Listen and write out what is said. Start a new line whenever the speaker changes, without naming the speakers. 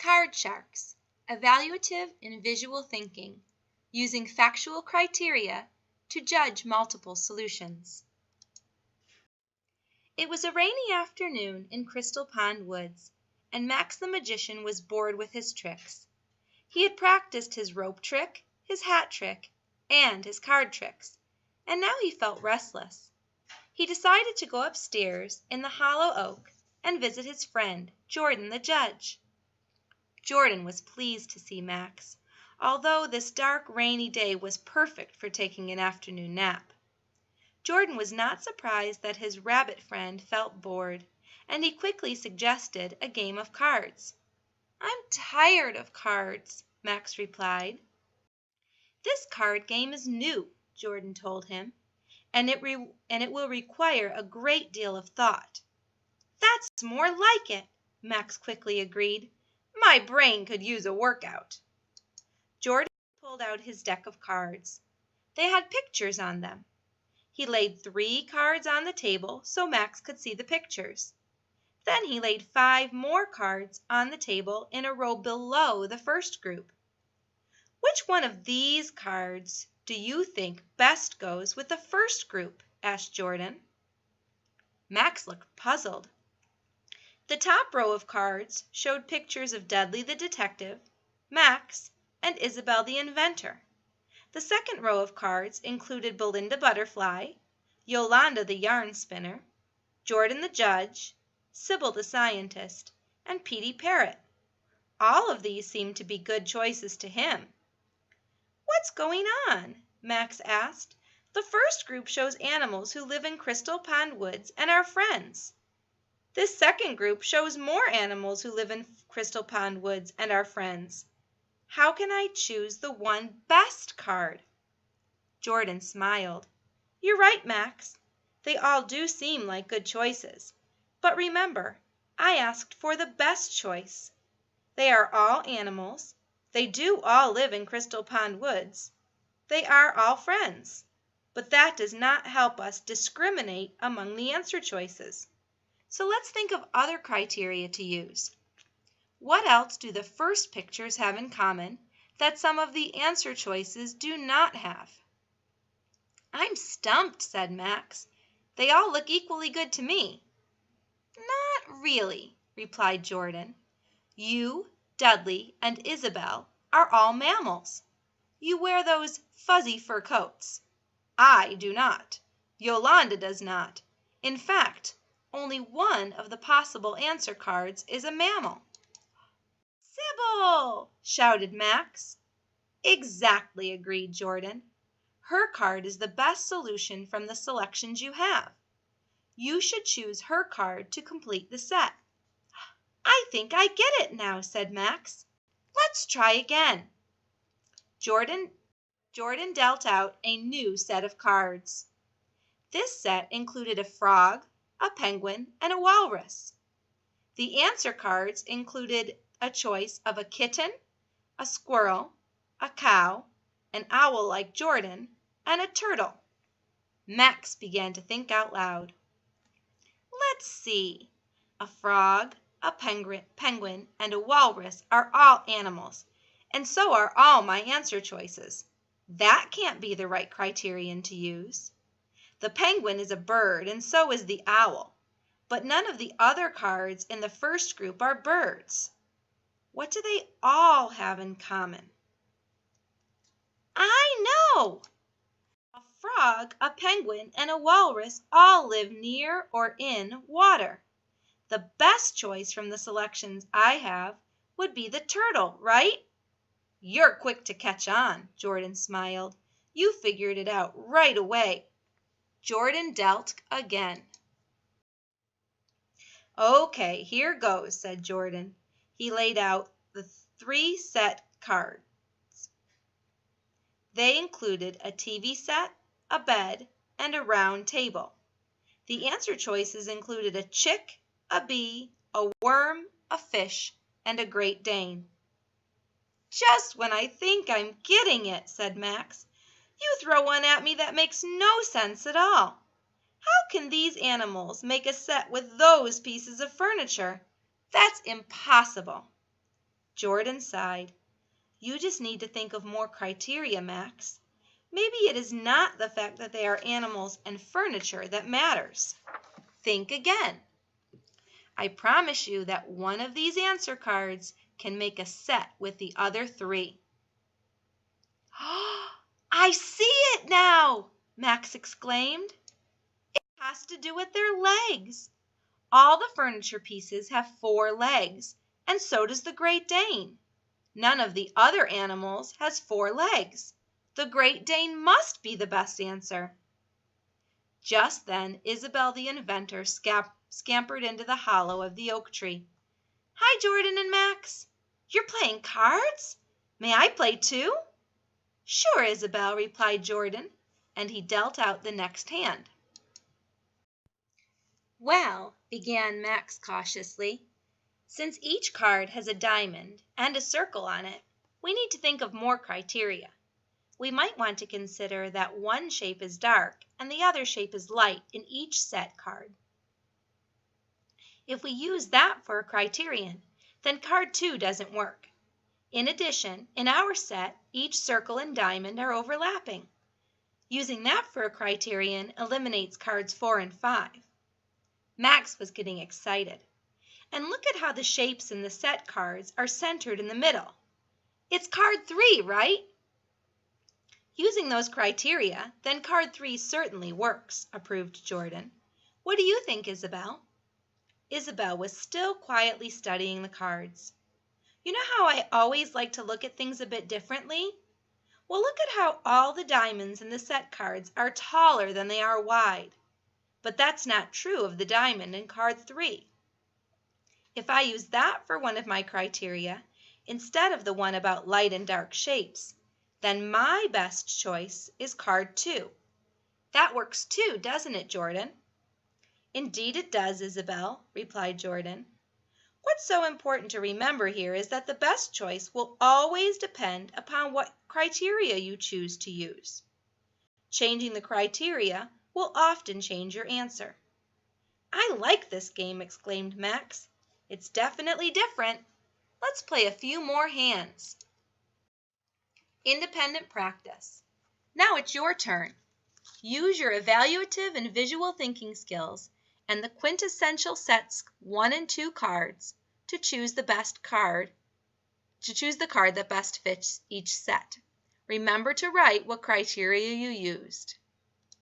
Card Sharks, Evaluative and Visual Thinking, using factual criteria to judge multiple solutions. It was a rainy afternoon in Crystal Pond Woods, and Max the magician was bored with his tricks. He had practiced his rope trick, his hat trick, and his card tricks, and now he felt restless. He decided to go upstairs in the hollow oak and visit his friend, Jordan the judge. Jordan was pleased to see Max, although this dark, rainy day was perfect for taking an afternoon nap. Jordan was not surprised that his rabbit friend felt bored, and he quickly suggested a game of cards. "I'm tired of cards," Max replied. "This card game is new," Jordan told him, and it will require a great deal of thought." "That's more like it," Max quickly agreed. "My brain could use a workout." Jordan pulled out his deck of cards. They had pictures on them. He laid 3 cards on the table so Max could see the pictures. Then he laid 5 more cards on the table in a row below the first group. "Which one of these cards do you think best goes with the first group?" asked Jordan. Max looked puzzled. The top row of cards showed pictures of Dudley the detective, Max, and Isabel the inventor. The second row of cards included Belinda Butterfly, Yolanda the yarn spinner, Jordan the judge, Sybil the scientist, and Petey Parrot. All of these seemed to be good choices to him. "What's going on?" Max asked. "The first group shows animals who live in Crystal Pond Woods and are friends. This second group shows more animals who live in Crystal Pond Woods and are friends. How can I choose the one best card?" Jordan smiled. "You're right, Max. They all do seem like good choices. But remember, I asked for the best choice. They are all animals. They do all live in Crystal Pond Woods. They are all friends. But that does not help us discriminate among the answer choices. So let's think of other criteria to use. What else do the first pictures have in common that some of the answer choices do not have?" "I'm stumped," said Max. "They all look equally good to me." "Not really," replied Jordan. "You, Dudley, and Isabel are all mammals. You wear those fuzzy fur coats. I do not. Yolanda does not. In fact, only one of the possible answer cards is a mammal." "Sybil!" shouted Max. "Exactly," agreed Jordan. "Her card is the best solution from the selections you have. You should choose her card to complete the set." "I think I get it now," said Max. "Let's try again." Jordan dealt out a new set of cards. This set included a frog, a penguin, and a walrus. The answer cards included a choice of a kitten, a squirrel, a cow, an owl like Jordan, and a turtle. Max began to think out loud. "Let's see. A frog, a penguin, and a walrus are all animals, and so are all my answer choices. That can't be the right criterion to use. The penguin is a bird, and so is the owl, but none of the other cards in the first group are birds. What do they all have in common?" "I know! A frog, a penguin, and a walrus all live near or in water. The best choice from the selections I have would be the turtle, right?" "You're quick to catch on," Jordan smiled. "You figured it out right away." Jordan dealt again. "Okay, here goes," said Jordan. He laid out the 3 set cards. They included a TV set, a bed, and a round table. The answer choices included a chick, a bee, a worm, a fish, and a Great Dane. "Just when I think I'm getting it," said Max. "You throw one at me that makes no sense at all. How can these animals make a set with those pieces of furniture? That's impossible." Jordan sighed. You just need to think of more criteria, Max. Maybe it is not the fact that they are animals and furniture that matters. Think again. I promise you that one of these answer cards can make a set with the other three. I see it now, Max exclaimed. It has to do with their legs. All the furniture pieces have 4 legs, and so does the Great Dane. None of the other animals has 4 legs. The Great Dane must be the best answer. Just then Isabel the inventor scampered into the hollow of the oak tree. Hi, Jordan and Max. You're playing cards? May I play too? Sure, Isabel, replied Jordan, and he dealt out the next hand. Well, began Max cautiously, since each card has a diamond and a circle on it, we need to think of more criteria. We might want to consider that one shape is dark and the other shape is light in each set card. If we use that for a criterion, then card 2 doesn't work. In addition, in our set, each circle and diamond are overlapping. Using that for a criterion eliminates cards 4 and 5. Max was getting excited. And look at how the shapes in the set cards are centered in the middle. It's card 3, right? Using those criteria, then card 3 certainly works, approved Jordan. What do you think, Isabel? Isabel was still quietly studying the cards. You know how I always like to look at things a bit differently? Well, look at how all the diamonds in the set cards are taller than they are wide. But that's not true of the diamond in card 3. If I use that for one of my criteria, instead of the one about light and dark shapes, then my best choice is card 2. That works too, doesn't it, Jordan? Indeed it does, Isabel, replied Jordan. What's so important to remember here is that the best choice will always depend upon what criteria you choose to use. Changing the criteria will often change your answer. I like this game, exclaimed Max. It's definitely different. Let's play a few more hands. Independent practice. Now it's your turn. Use your evaluative and visual thinking skills and the quintessential sets 1 and 2 cards to choose the card that best fits each set. Remember to write what criteria you used.